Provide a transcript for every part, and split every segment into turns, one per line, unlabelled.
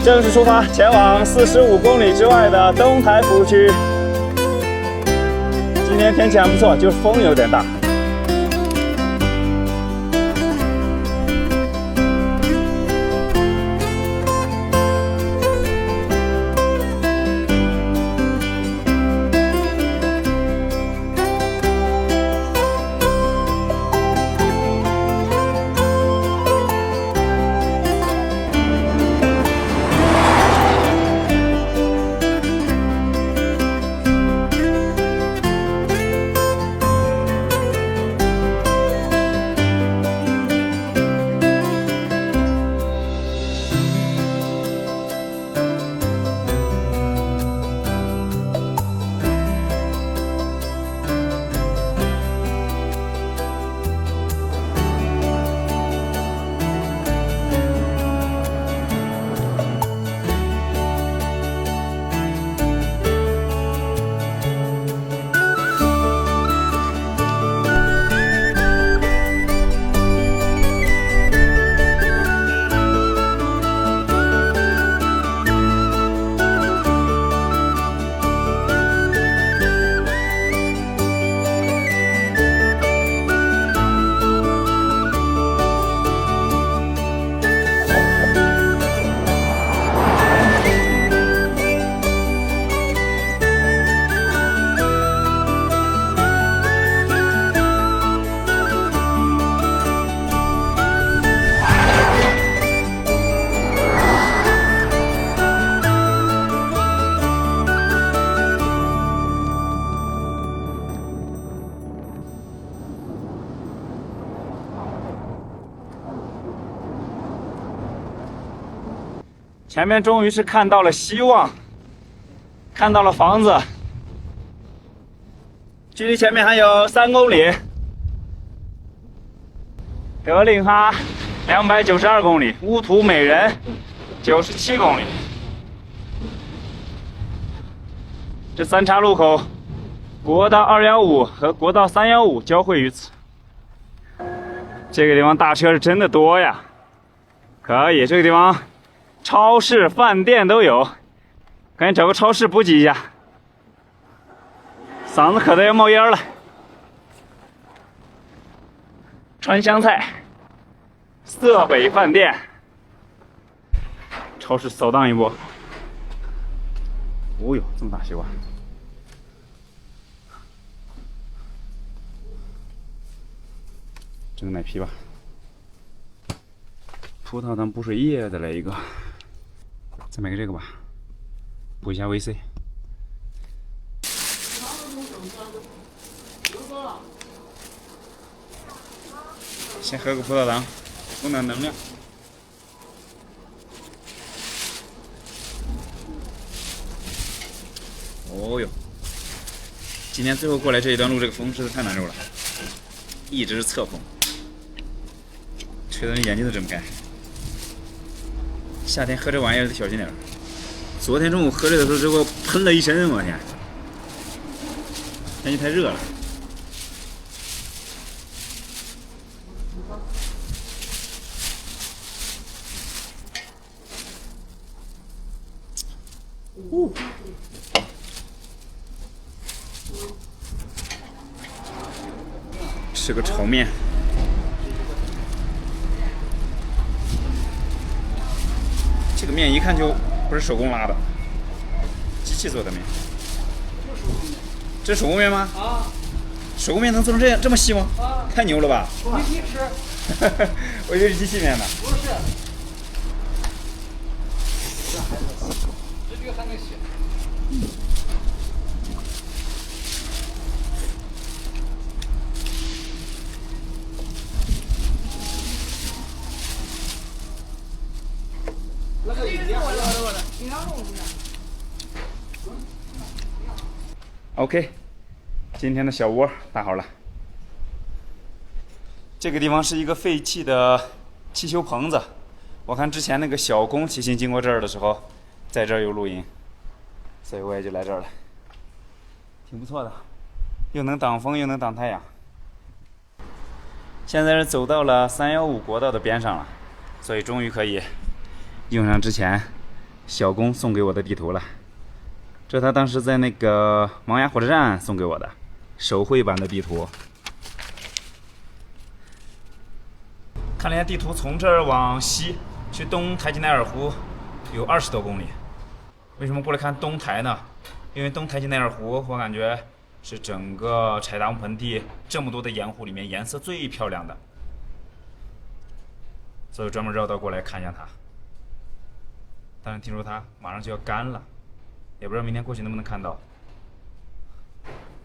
正式出发，前往45公里之外的东台服务区。今天天气还不错，就是风有点大。前面终于是看到了希望，看到了房子，距离前面还有3公里。德令哈292公里，乌图美人97公里。这3岔路口，国道215和国道315交汇于此。这个地方大车是真的多呀，可以，这个地方超市、饭店都有，赶紧找个超市补给一下，嗓子渴得要冒烟了。川湘菜、色北饭店、超市扫荡一波。哦呦，这么大西瓜！整个奶皮吧，葡萄糖补水液再来一个。再买个这个吧，补一下维 C。先喝个葡萄糖，补点能量。哦哟，今天最后过来这一段路，这个风实在太难受了，一直是侧风，吹得你眼睛都睁不开。夏天喝这玩意儿得小心点。昨天中午喝这个时候，这给我喷了一身，我天！天气太热了。吃个炒面。这个面一看就不是手工拉的，机器做的面。这是手工面吗？啊！手工面能做成这么细吗？啊！太牛了吧！机器吃。我以为是机器面呢。不是。这个还能洗。OK， 今天的小窝搭好了。这个地方是一个废弃的汽修棚子，我看之前那个小宫骑行经过这儿的时候，在这儿有露营，所以我也就来这儿了，挺不错的，又能挡风又能挡太阳。现在是走到了315国道的边上了，所以终于可以用上之前小工送给我的地图了，这他当时在那个毛牙火车站送给我的手绘版的地图。看了一下地图，从这儿往西去东台吉乃尔湖有20多公里。为什么过来看东台呢？因为东台吉乃尔湖，我感觉是整个柴达木盆地这么多的盐湖里面颜色最漂亮的，所以专门绕道过来看一下它。但是听说它马上就要干了，也不知道明天过去能不能看到。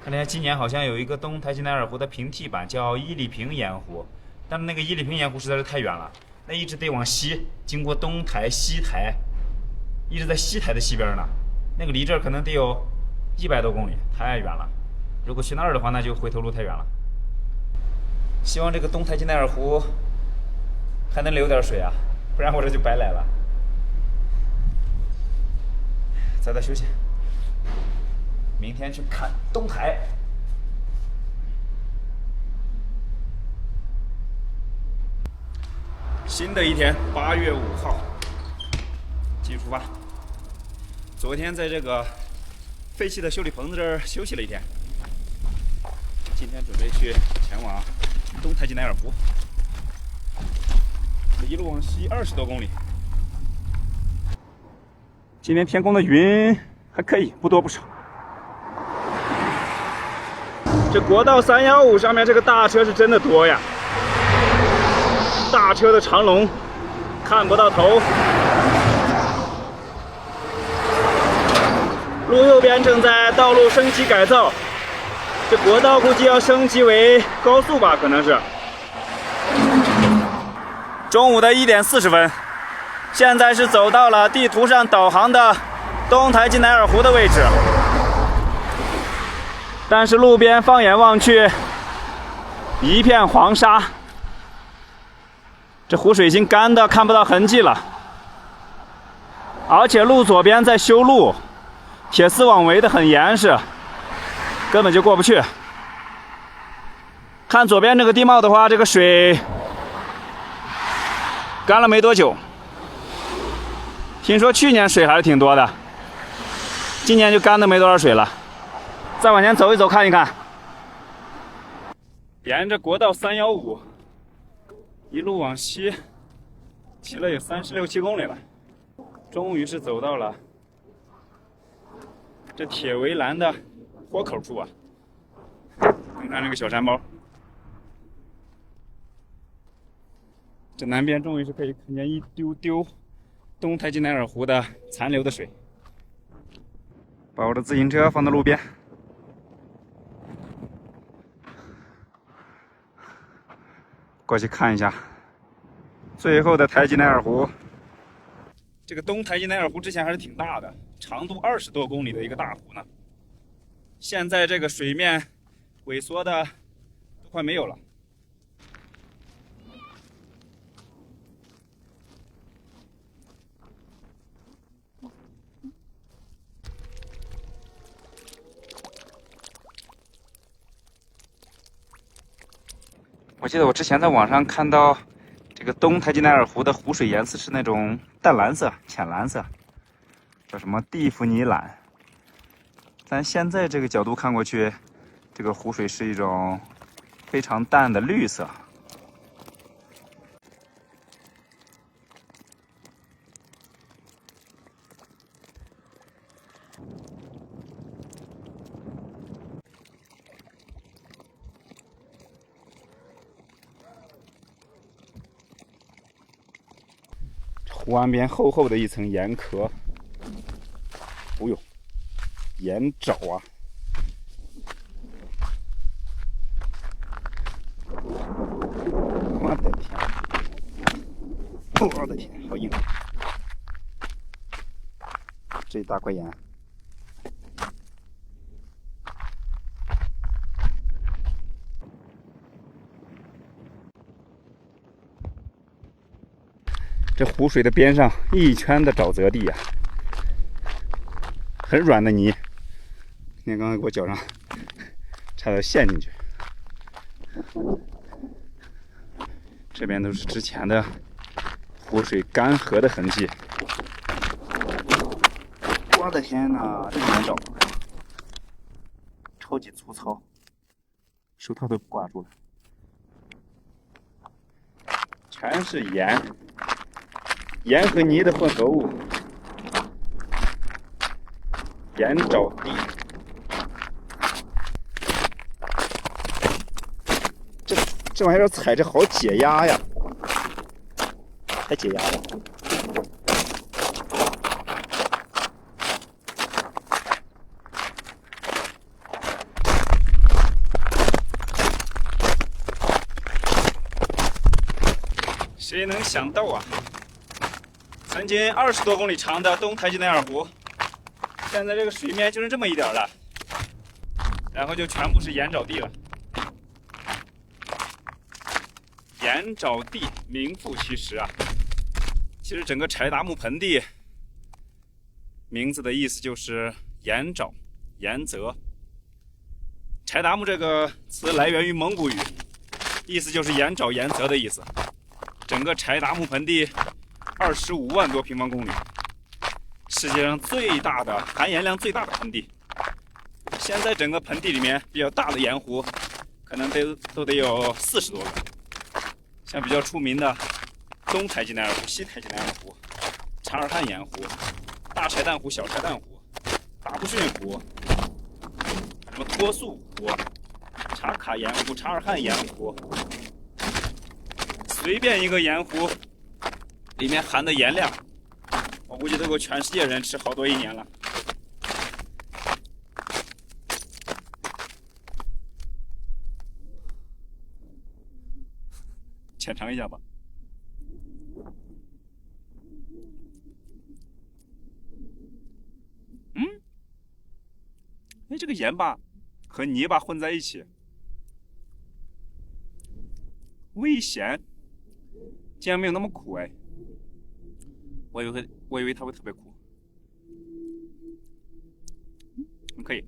看来今年好像有一个东台吉乃尔湖的平替版，叫伊里平盐湖，但是那个伊里平盐湖实在是太远了，那一直得往西，经过东台、西台，一直在西台的西边呢。那个离这儿可能得有100多公里，太远了。如果去那儿的话，那就回头路太远了。希望这个东台吉乃尔湖还能流点水啊，不然我这就白来了。早点休息，明天去看东台。新的一天，8月5号，继续出发。昨天在这个废弃的修理棚子这儿休息了一天，今天准备去前往东台吉乃尔湖，一路往西20多公里。今天天空的云还可以，不多不少。这国道315上面这个大车是真的多呀，大车的长龙看不到头。路右边正在道路升级改造，这国道估计要升级为高速吧，可能是。中午的1点40分。现在是走到了地图上导航的东台吉乃尔湖的位置，但是路边放眼望去一片黄沙，这湖水已经干的看不到痕迹了，而且路左边在修路，铁丝网围得很严实，根本就过不去。看左边这个地貌的话，这个水干了没多久。听说去年水还是挺多的，今年就干的没多少水了。再往前走一走看一看，沿着国道315一路往西骑了有36、7公里了，终于是走到了这铁围栏的豁口处啊！你看这个小山包，这南边终于是可以看见一丢丢东台吉乃尔湖的残留的水。把我的自行车放到路边，过去看一下最后的台吉乃尔湖。这个东台吉乃尔湖之前还是挺大的，长度20多公里的一个大湖呢。现在这个水面萎缩的都快没有了。我记得我之前在网上看到这个东台吉乃尔湖的湖水颜色是那种淡蓝色、浅蓝色，叫什么蒂芙尼蓝。但现在这个角度看过去，这个湖水是一种非常淡的绿色。湖岸边厚厚的一层盐壳，哦呦，盐沼啊！我的天，我的天，好硬！这一大块盐。这湖水的边上一圈的沼泽地呀，很软的泥，你看刚才给我脚上差点陷进去。这边都是之前的湖水干涸的痕迹。我的天哪，这个烟罩超级粗糙，手套都挂住了，全是盐，盐和泥的混合物，盐沼地。这玩意儿踩着好解压呀，太解压了。谁能想到啊？曾经20多公里长的东台吉内尔湖，现在这个水面就是这么一点了，然后就全部是盐沼地了。盐沼地名副其实啊！其实整个柴达木盆地名字的意思就是盐沼、盐泽。柴达木这个词来源于蒙古语，意思就是盐沼、盐泽的意思。整个柴达木盆地25万多平方公里，世界上最大的含盐量最大的盆地。现在整个盆地里面比较大的盐湖，可能都得有40多个。像比较出名的东台吉内尔湖、西台吉内尔湖、察尔汗盐湖、大柴旦湖、小柴旦湖、达布逊湖、什么托素湖、察卡盐湖、察尔汗盐湖，随便一个盐湖里面含的盐量，我估计都够全世界人吃好多一年了。浅尝一下吧。哎，这个盐巴和泥巴混在一起，微咸，竟然没有那么苦哎！我以为它会特别苦。可以。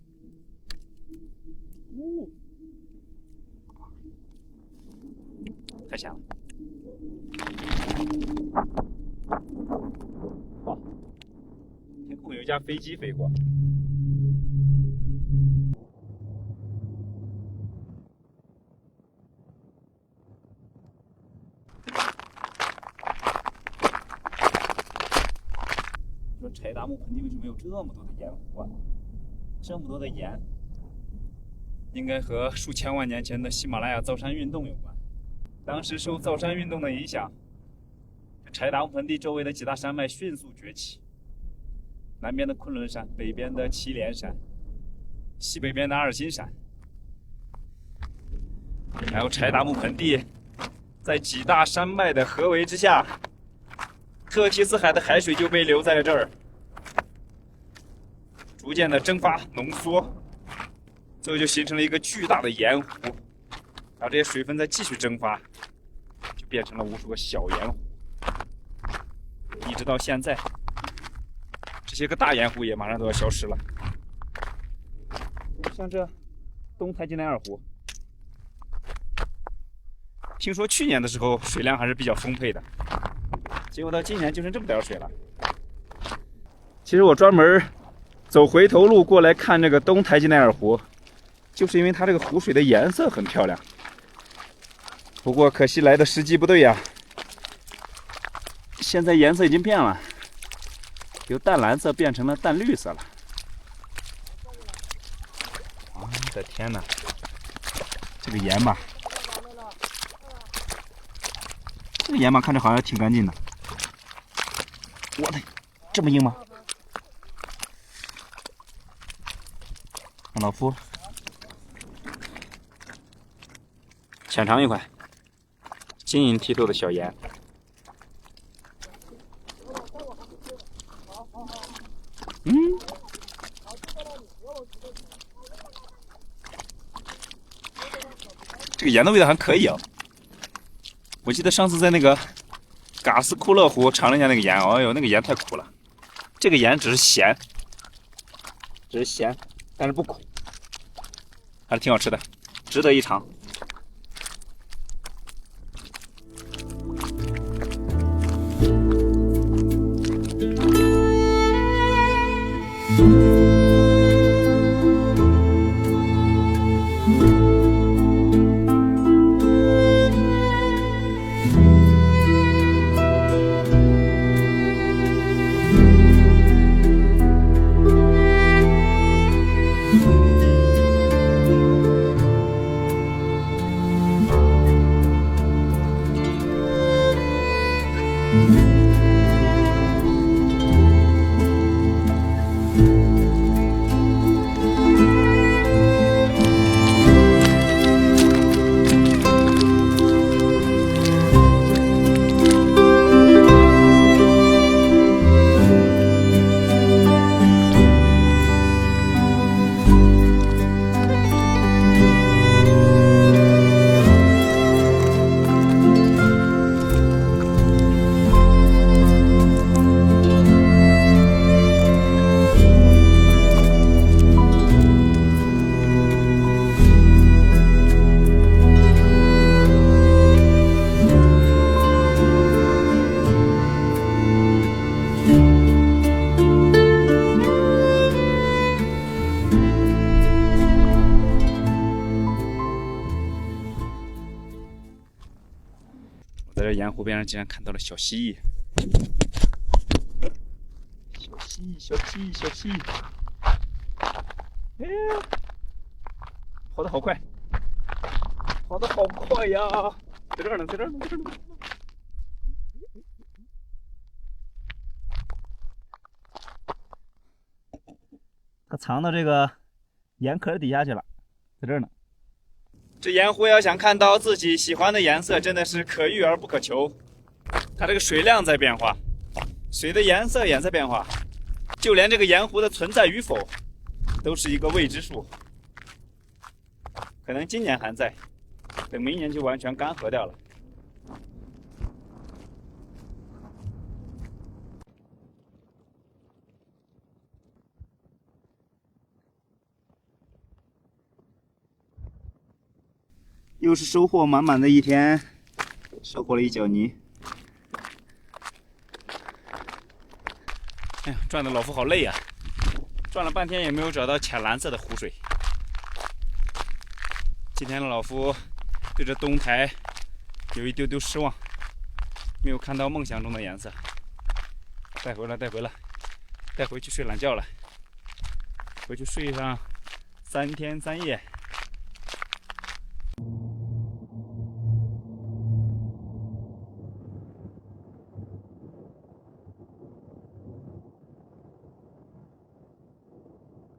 太咸了。哇！天空有一架飞机飞过。说柴达木盆地为什么有这么多的盐湖啊？这么多的盐，应该和数千万年前的喜马拉雅造山运动有关。当时受造山运动的影响，柴达木盆地周围的几大山脉迅速崛起，南边的昆仑山，北边的祁连山，西北边的阿尔金山，还有柴达木盆地在几大山脉的合围之下，特提斯海的海水就被留在了这儿，逐渐的蒸发浓缩，最后就形成了一个巨大的盐湖，然后这些水分再继续蒸发，就变成了无数个小盐湖，一直到现在，这些个大盐湖也马上都要消失了。像这东台吉内尔湖，听说去年的时候水量还是比较丰沛的，结果到今年就剩这么点水了。其实我专门走回头路过来看这个东台吉内尔湖，就是因为它这个湖水的颜色很漂亮。不过可惜来的时机不对呀，现在颜色已经变了，由淡蓝色变成了淡绿色了。我的天哪，这个盐吧，这个盐吧看着好像挺干净的。我的，这么硬吗？老夫，浅尝一块晶莹剔透的小盐。这个盐的味道还可以啊。我记得上次在那个嘎斯库勒湖尝了一下那个盐，哎呦，那个盐太苦了。这个盐只是咸，但是不苦，还是挺好吃的，值得一尝。在这盐湖边上竟然看到了小蜥蜴，小蜥蜴，哎，跑得好快，呀！在这儿呢。它藏到这个盐壳底下去了，在这儿呢。这盐湖要想看到自己喜欢的颜色，真的是可遇而不可求。它这个水量在变化，水的颜色也在变化，就连这个盐湖的存在与否，都是一个未知数。可能今年还在，等明年就完全干涸掉了。又是收获满满的一天，收获了一脚泥。哎呀，转的老夫好累呀，转了半天也没有找到浅蓝色的湖水。今天的老夫对这东台有一丢丢失望，没有看到梦想中的颜色。带回去睡懒觉了，回去睡上3天3夜。